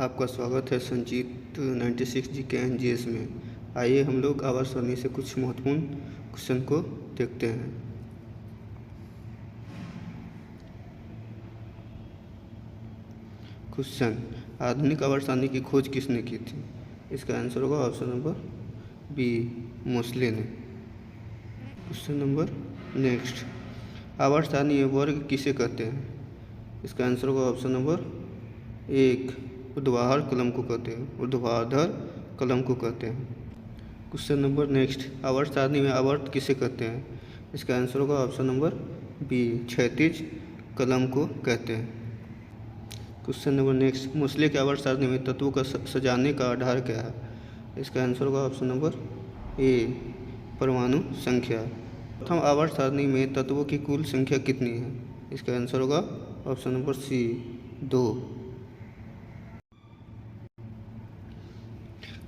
आपका स्वागत है संजीत 96 जी के NGS में। आइए हम लोग आवाज़ सारणी से कुछ महत्वपूर्ण क्वेश्चन को देखते हैं। क्वेश्चन, आधुनिक आवाज़ सारणी की खोज किसने की थी? इसका आंसर होगा ऑप्शन नंबर बी, मोस्ले ने। क्वेश्चन नंबर नेक्स्ट, आवाज़ सारणी में वर्ग किसे कहते हैं? इसका आंसर होगा ऑप्शन नंबर एक, ऊर्ध्वाधर कलम को कहते हैं। ऊर्ध्वाधर कलम को कहते हैं। क्वेश्चन नंबर नेक्स्ट, आवर्त सारणी में आवर्त किसे कहते हैं? इसका आंसर होगा ऑप्शन नंबर बी, क्षैतिज कलम को कहते हैं। क्वेश्चन नंबर नेक्स्ट, मोस्ले के आवर्त सारणी में तत्वों का सजाने का आधार क्या है? इसका आंसर होगा ऑप्शन नंबर ए, परमाणु संख्या। प्रथम आवर्त सारणी में तत्वों की कुल संख्या कितनी है? इसका आंसर होगा option number C, 2।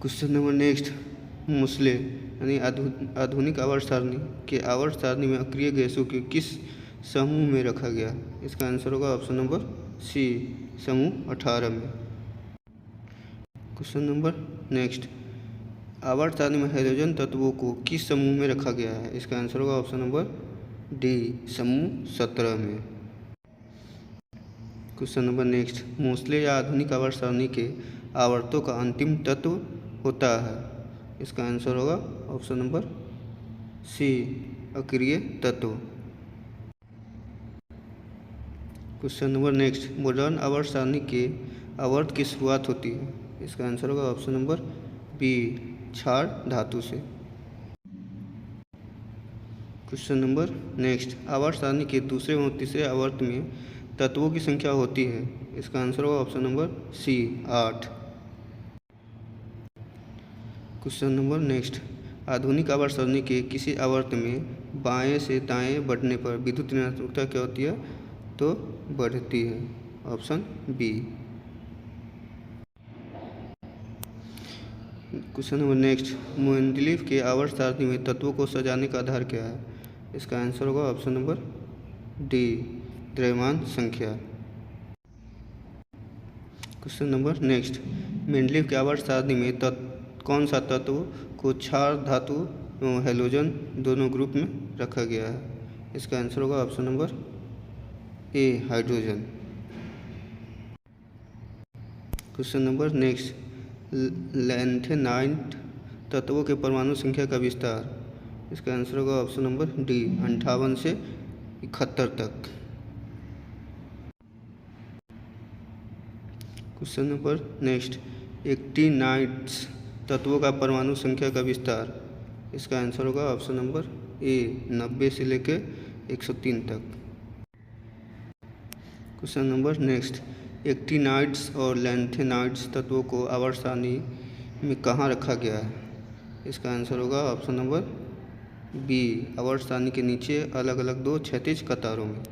Question number next, Moseley यानी आधुनिक आवर्त सारणी के आवर्त सारणी में अक्रिय गैसों के किस समूह में रखा गया? इसका आंसर होगा ऑप्शन नंबर सी, समूह 18 में। क्वेश्चन नंबर नेक्स्ट, आवर्त सारणी में हाइड्रोजन तत्वों को किस समूह में रखा गया है? इसका आंसर होगा ऑप्शन नंबर डी, समूह 17 में। क्वेश्चन नंबर नेक्स्ट, मोस्ले या आधुनिक आवर्त सारणी के आवर्तों का अंतिम तत्व होता है? इसका आंसर होगा ऑप्शन नंबर सी, अक्रिय तत्व। क्वेश्चन नंबर नेक्स्ट, मॉडर्न आवर्त सारणी के आवर्त की शुरुआत होती है? इसका आंसर होगा ऑप्शन नंबर बी, क्षार धातु से। क्वेश्चन नंबर नेक्स्ट, आवर्त सारणी के दूसरे और तीसरे आवर्त में तत्वों की संख्या होती है? इसका आंसर होगा option number C, 8। Question number next, आधुनिक आवर्त सारणी के किसी आवर्त में बाएं से दाएं बढ़ने पर विद्युत ऋणात्मकता क्या होती है? तो बढ़ती है, option B. Question number next, Mendeleev के आवर्त सारणी में तत्वों को सजाने का आधार क्या है? इसका आंसर होगा ऑप्शन नंबर डी, द्रव्यमान संख्या। क्वेश्चन नंबर नेक्स्ट, मेंडलीव के आवर्त सारणी में कौन सा तत्व को क्षार धातु एवं हैलोजन दोनों ग्रुप में रखा गया है? इसका आंसर होगा option number A, hydrogen. Question number next, lanthanide तत्वों के परमाणु संख्या का विस्तार? इसका आंसर होगा ऑप्शन नंबर डी, 58 से 71 तक। क्वेश्चन नंबर नेक्स्ट, एक्टिनाइट्स तत्वों का परमाणु संख्या का विस्तार? इसका आंसर होगा ऑप्शन नंबर ए, 90 से लेकर 103 तक। क्वेश्चन नंबर नेक्स्ट, एक्टिनाइट्स और लैंथेनाइट्स तत्वों को आवर्त सारणी में कहाँ रखा गया है? इसका आंसर होगा ऑप्शन नंबर बी, आवर्त सारणी के नीचे अलग अलग 2 क्षैतिज कतारों में।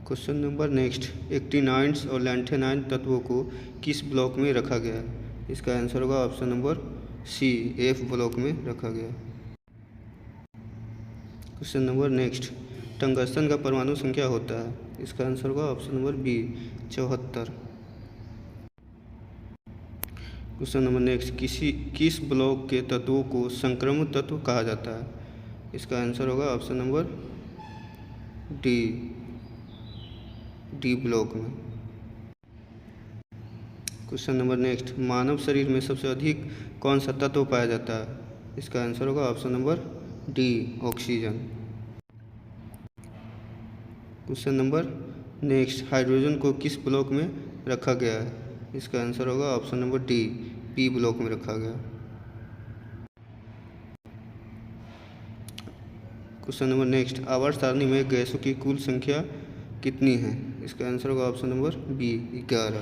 क्वेश्चन नंबर नेक्स्ट, एक्टिनाइट्स और लैंथेनाइट तत्वों को किस ब्लॉक में रखा गया है? इसका आंसर होगा option number C, F block में रखा गया। क्वेश्चन नंबर नेक्स्ट, टंगस्टन का परमाणु संख्या होता है? इसका आंसर होगा option number B, 74। Question number next, किस ब्लॉक के तत्वों को संक्रमण तत्व कहा जाता है? इसका आंसर होगा ऑप्शन नंबर डी ब्लॉक में। क्वेश्चन नंबर नेक्स्ट, मानव शरीर में सबसे अधिक कौन सा तत्व पाया जाता है? इसका आंसर होगा option number D, oxygen. Question number next, hydrogen को किस ब्लॉक में रखा गया है? इसका आंसर होगा option number D, P block में रखा गया। क्वेश्चन नंबर नेक्स्ट, आवर्त सारणी में गैसों की कुल संख्या कितनी है? इसका आंसर होगा option number B, 11।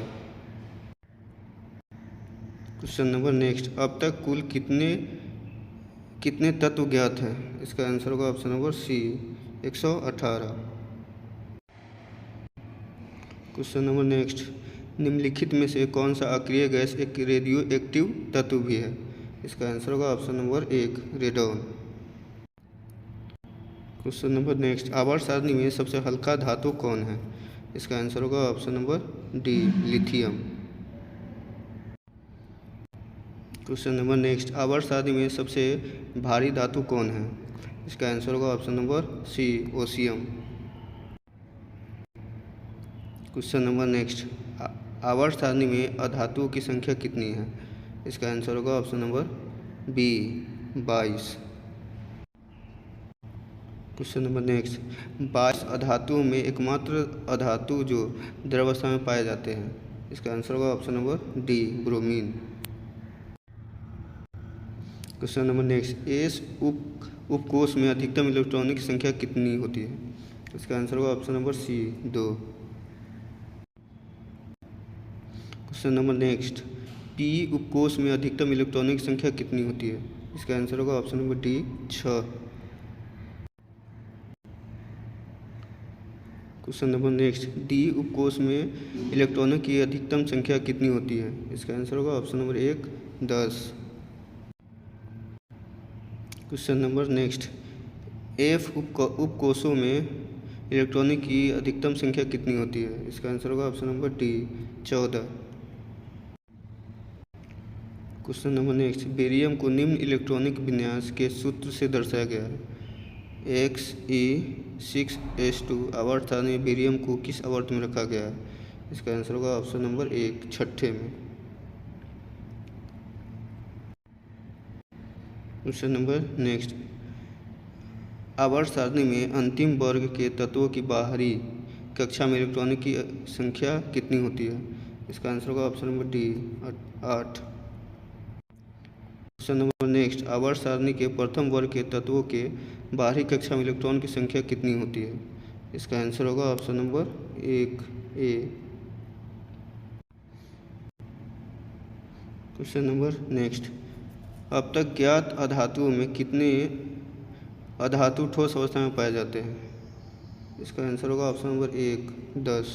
Question number next, अब तक कुल कितने तत्व ज्ञात हैं? इसका आंसर होगा option number C, 118। Question number next, निम्नलिखित में से कौन सा अक्रिय गैस एक रेडियो एक्टिव तत्व भी है? इसका आंसर होगा option number 1, radon. Question number next, आवर्त सारणी में सबसे हल्का धातु कौन है? इसका आंसर होगा option number D, lithium. Question number next, आवर्त सारणी में सबसे भारी धातु कौन है? इसका आंसर होगा ऑप्शन नंबर सी, ओसियम। क्वेश्चन नंबर नेक्स्ट, आवर्त सारणी में अधातुओं की संख्या कितनी है? इसका आंसर होगा option number B, 22। Question number next, 22 अधातुओं में एकमात्र अधातु जो द्रवावस्था में पाए जाते हैं? इसका आंसर होगा option number D, bromine. Question number next, S उपकोष में अधिकतम इलेक्ट्रॉनिक संख्या कितनी होती है? इसका आंसर होगा option number C, 2। Question number next, P उपकोष में अधिकतम इलेक्ट्रॉनिक संख्या कितनी होती है? इसका आंसर होगा option number D, 6। Question number next, D उपकोष में इलेक्ट्रॉनों की अधिकतम संख्या कितनी होती है? इसका आंसर होगा option number 1, 10। Question number next, F उपकोषों में इलेक्ट्रॉनों की अधिकतम संख्या कितनी होती है? इसका आंसर होगा option number D, 14। Question number next, barium को निम्न इलेक्ट्रॉनिक विन्यास के सूत्र से दर्शाया गया है? Xe6S2 आवर्त सारणी में बेरियम को किस आवर्त में रखा गया है? इसका आंसर होगा ऑप्शन नंबर 1, छठे में। क्वेश्चन नंबर नेक्स्ट, आवर्त सारणी में अंतिम वर्ग के तत्वों की बाहरी कक्षा में इलेक्ट्रॉनों की संख्या कितनी होती है? इसका आंसर होगा option number D, 8। Question number next, आवर्त सारणी के प्रथम वर्ग के तत्वों के बाहरी कक्षा में इलेक्ट्रॉन की संख्या कितनी होती है? इसका आंसर होगा ऑप्शन नंबर 1, ए। क्वेश्चन नंबर नेक्स्ट, अब तक ज्ञात अधातुओं में कितने अधातु ठोस अवस्था में पाए जाते हैं? इसका आंसर होगा ऑप्शन नंबर 1, 10।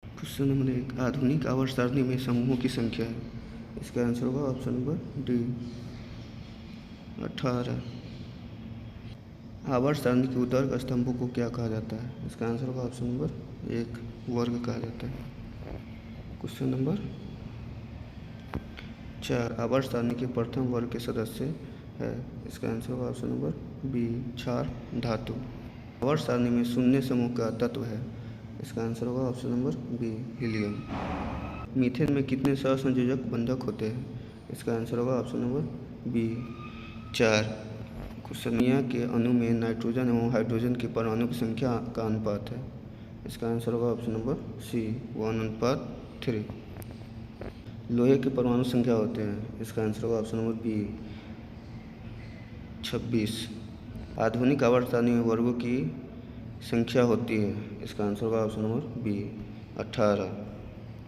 क्वेश्चन नंबर 1, आधुनिक आवर्त सारणी में समूहों की संख्या है? इसका आंसर होगा ऑप्शन नंबर डी, 18। आवर्त सारणी के उदर्ग स्तंभों को क्या कहा जाता है? इसका आंसर होगा ऑप्शन नंबर 1, वर्ग कहा जाता है। क्वेश्चन नंबर 4, आवर्त सारणी के प्रथम वर्ग के सदस्य है? इसका आंसर होगा ऑप्शन नंबर बी, क्षार धातु। आवर्त सारणी में शून्य समूह का तत्व है? इसका आंसर होगा option number B, helium. Methane में कितने सहसंयोजक बंधक होते हैं? इसका आंसर होगा ऑप्शन नंबर बी, 4। क्वेश्चन, दुनिया के अणु में नाइट्रोजन एवं हाइड्रोजन के परमाणु की संख्या का अनुपात है? इसका आंसर होगा ऑप्शन नंबर सी, 1:3। लोहे के परमाणु संख्या होते हैं? इसका आंसर होगा ऑप्शन नंबर बी, 26। आधुनिक आवर्त सारणी में वर्गों की संख्या होती है? इसका आंसर होगा ऑप्शन नंबर बी, 18।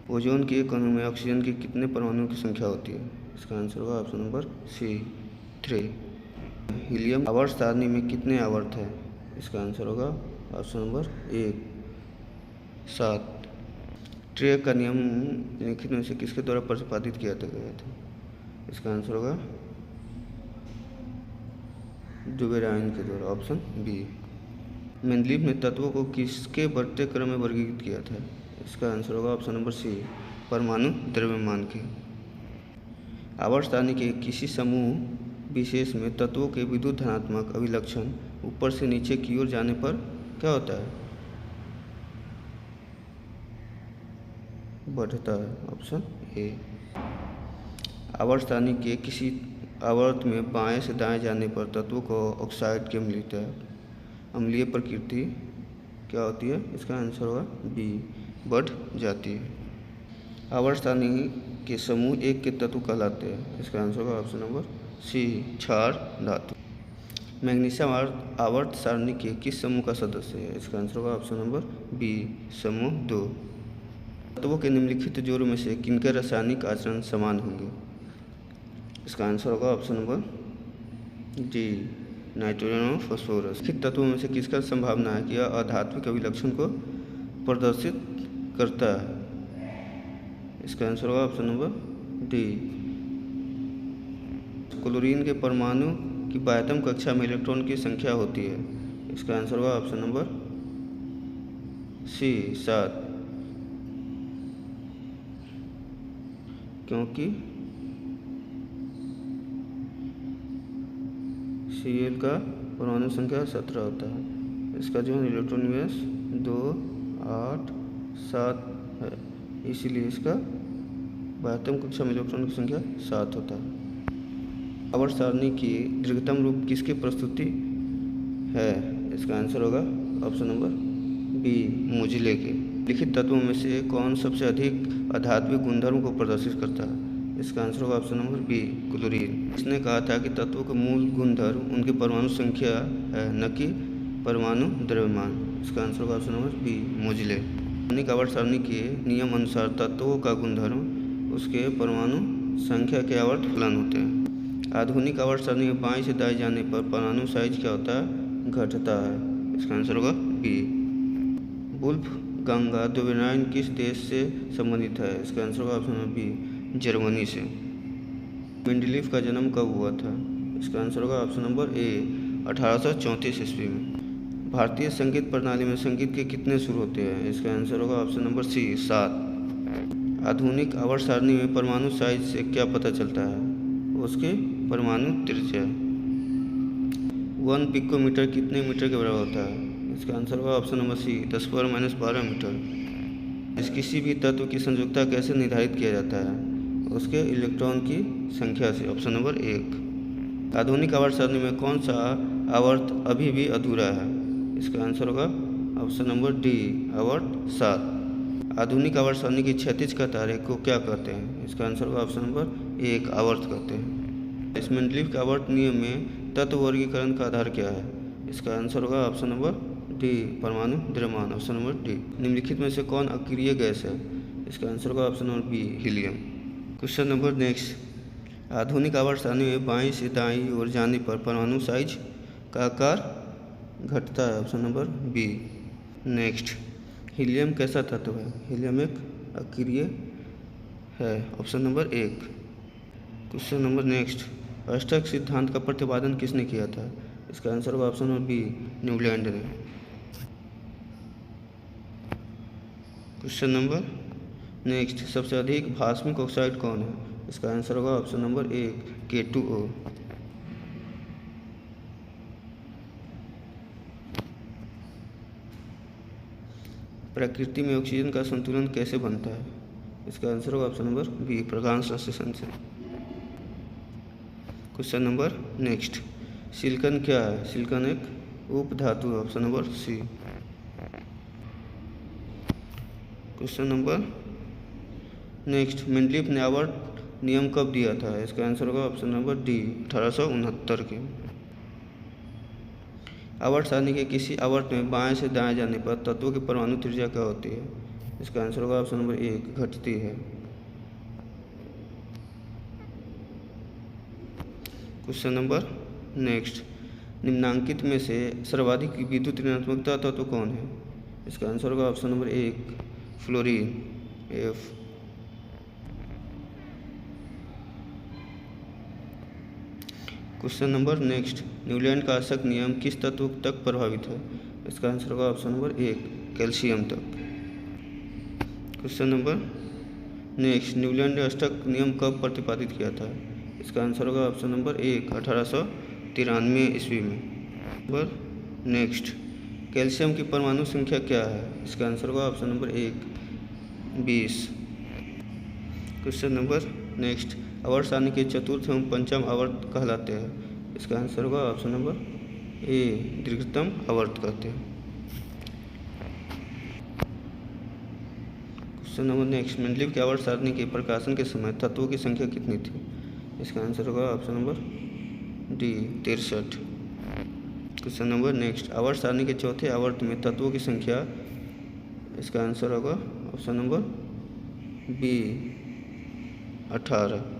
ओजोन के एक अणु में ऑक्सीजन के कितने परमाणुओं की संख्या होती है? इसका आंसर होगा ऑप्शन नंबर सी, 3। हीलियम आवर्त सारणी में कितने आवर्त हैं? इसका आंसर होगा ऑप्शन नंबर 1, 7। ट्रे का नियम निम्नलिखित में से किसके द्वारा प्रतिपादित किया गया था? इसका आंसर होगा डुबेराइन के द्वारा, ऑप्शन बी। मेंडलीव ने तत्वों को किसके बढ़ते क्रम में वर्गीकृत किया था? इसका आंसर होगा ऑप्शन नंबर सी, परमाणु द्रव्यमान के। आवर्त सारणी के किसी समूह विशेष में तत्वों के विद्युत धनात्मक अभिलक्षण ऊपर से नीचे की ओर जाने पर क्या होता है? बढ़ता है, ऑप्शन ए। आवर्त सारणी के किसी आवर्त में बाएं से दाएं जाने पर तत्वों को ऑक्साइड की अम्लीय प्रकृति क्या होती है? इसका आंसर होगा बी, बढ़ जाती है। आवर्त सारणी के समूह एक के तत्व कहलाते हैं? इसका आंसर होगा ऑप्शन नंबर सी, क्षार धातु। मैग्नीशियम आवर्त सारणी के किस समूह का सदस्य है? इसका आंसर होगा ऑप्शन नंबर बी, समूह 2। तत्वों के निम्नलिखित जोड़ों में से किनके रासायनिक आचरण समान होंगे? इसका आंसर होगा ऑप्शन नंबर डी, नाइट्रोजन और फास्फोरस। लिखित तत्वों में से किसका संभावना है कि यह अधात्विक अभिलक्षण को प्रदर्शित करता है? इसका आंसर होगा ऑप्शन नंबर डी, क्लोरीन के परमाणु की बाह्यतम कक्षा में इलेक्ट्रॉन की संख्या होती है? इसका आंसर होगा ऑप्शन नंबर सी 7, क्योंकि Cl का परमाणु संख्या 17 होता है। इसका जो है इलेक्ट्रॉन विन्यास 2, 8, 7 है, इसीलिए इसका 12वीं कक्षा में इलेक्ट्रॉन की संख्या 7 होता है। आवर्त सारणी की दीर्घतम रूप किसकी प्रस्तुति है? इसका आंसर होगा ऑप्शन नंबर बी, मोजिले के। लिखित तत्वों में से कौन सबसे अधिक आध्यात्मिक गुणधर्म को प्रदर्शित करता है? इसका आंसर होगा ऑप्शन नंबर बी, क्लोरीन। इसने कहा था कि तत्वों के मूल गुणधर्म उनकी परमाणु संख्या है, न कि परमाणु द्रव्यमान। इसका आंसर होगा ऑप्शन नंबर बी, मोजिले। आधुनिक आवर्त सारणी के नियम अनुसार तत्वों का गुणधर्म उसके परमाणु संख्या के आवर्त फलन होते हैं। आधुनिक आवर्त सारणी में बाएं से दाएं जाने पर परमाणु साइज क्या होता है? घटता है। इसका आंसर होगा बी। वुल्फ गंगा द्रव्यमान किस देश से संबंधित है? इसका आंसर होगा ऑप्शन नंबर बी, जर्मनी से। मेंडलीफ का जन्म कब हुआ था? इसका आंसर होगा ऑप्शन नंबर ए, 1834 ईस्वी में। भारतीय संगीत प्रणाली में संगीत के कितने सुर होते हैं? इसका आंसर होगा ऑप्शन नंबर सी, 7। आधुनिक आवर्त सारणी में परमाणु साइज से क्या पता चलता है? उसके परमाणु त्रिज्या। 1 पिकोमीटर कितने मीटर के बराबर होता है? इसका आंसर होगा ऑप्शन नंबर सी, 10⁻12 मीटर। इस किसी भी तत्व की संयोजकता कैसे निर्धारित किया जाता है? उसके इलेक्ट्रॉन की संख्या से। Option number 1। आधुनिक आवर्त सारणी में कौन सा आवर्त अभी भी अधूरा है? इसका आंसर होगा ऑप्शन नंबर डी, आवर्त 7। आधुनिक आवर्त सारणी की क्षैतिज कतारें को क्या कहते हैं? इसका आंसर होगा ऑप्शन नंबर 1, आवर्त कहते हैं। इस मेंडलीफ के आवर्त नियम में तत्व वर्गीकरण का आधार क्या है? इसका आंसर होगा ऑप्शन नंबर डी, परमाणु द्रव्यमान। Option number D. निम्नलिखित में से कौन अक्रिय गैस है? इसका आंसर होगा option number B, helium. Question number next. आधुनिक आवर्त सारणी में बाईं से दाईं ओर जाने पर परमाणु साइज का आकार घटता है। Option number B. Next, helium कैसा तत्व है? हीलियम एक अक्रिय है। Option number 1। Question number next. अष्टक सिद्धांत का प्रतिपादन किसने किया था? इसका आंसर होगा ऑप्शन नंबर बी, न्यूलैंड ने। Question number next. सबसे अधिक भास्मिक ऑक्साइड कौन है? इसका आंसर होगा ऑप्शन नंबर 1, K2O। प्रकृति में ऑक्सीजन का संतुलन कैसे बनता है? इसका आंसर होगा ऑप्शन नंबर बी, प्रकाश संश्लेषण से। Question number next. सिलिकॉन क्या है? सिलिकॉन एक उपधातु है। Option number C. Question number next. Mendeleev ने आवर्त नियम कब दिया था? इसका आंसर होगा ऑप्शन नंबर डी, 1869 के। आवर्त सारणी के किसी आवर्त में बाएं से दाएं जाने पर तत्वों की परमाणु त्रिज्या क्या होती है? इसका आंसर होगा ऑप्शन नंबर 1, घटती है। Question number next. निम्नांकित में से सर्वाधिक विद्युत ऋणात्मकता तत्व कौन है? इसका आंसर होगा option number 1, fluorine, F। Question number next. Newland का अशक्त नियम किस तत्व तक प्रभावित है? इसका आंसर होगा ऑप्शन नंबर 1, कैल्शियम तक। Question number next. न्यूलैंड ने अष्टक नियम कब प्रतिपादित किया था? इसका आंसर होगा ऑप्शन नंबर 1, 1893 ईस्वी में। Number next. कैल्शियम की परमाणु संख्या क्या है? इसका आंसर होगा option number 1, 20। Question number next. आवर्त सारणी के चतुर्थ एवं पंचम आवर्त कहलाते हैं। इसका आंसर होगा ऑप्शन नंबर ए, दीर्घतम आवर्त कहते हैं। Question number next. मेंडलीफ के आवर्त सारणी के प्रकाशन के समय तत्वों की संख्या कितनी थी? इसका आंसर होगा option number D, 63। Question number next. आवर्त सारणी के चौथे आवर्त में तत्वों की संख्या, इसका आंसर होगा ऑप्शन नंबर बी, 18।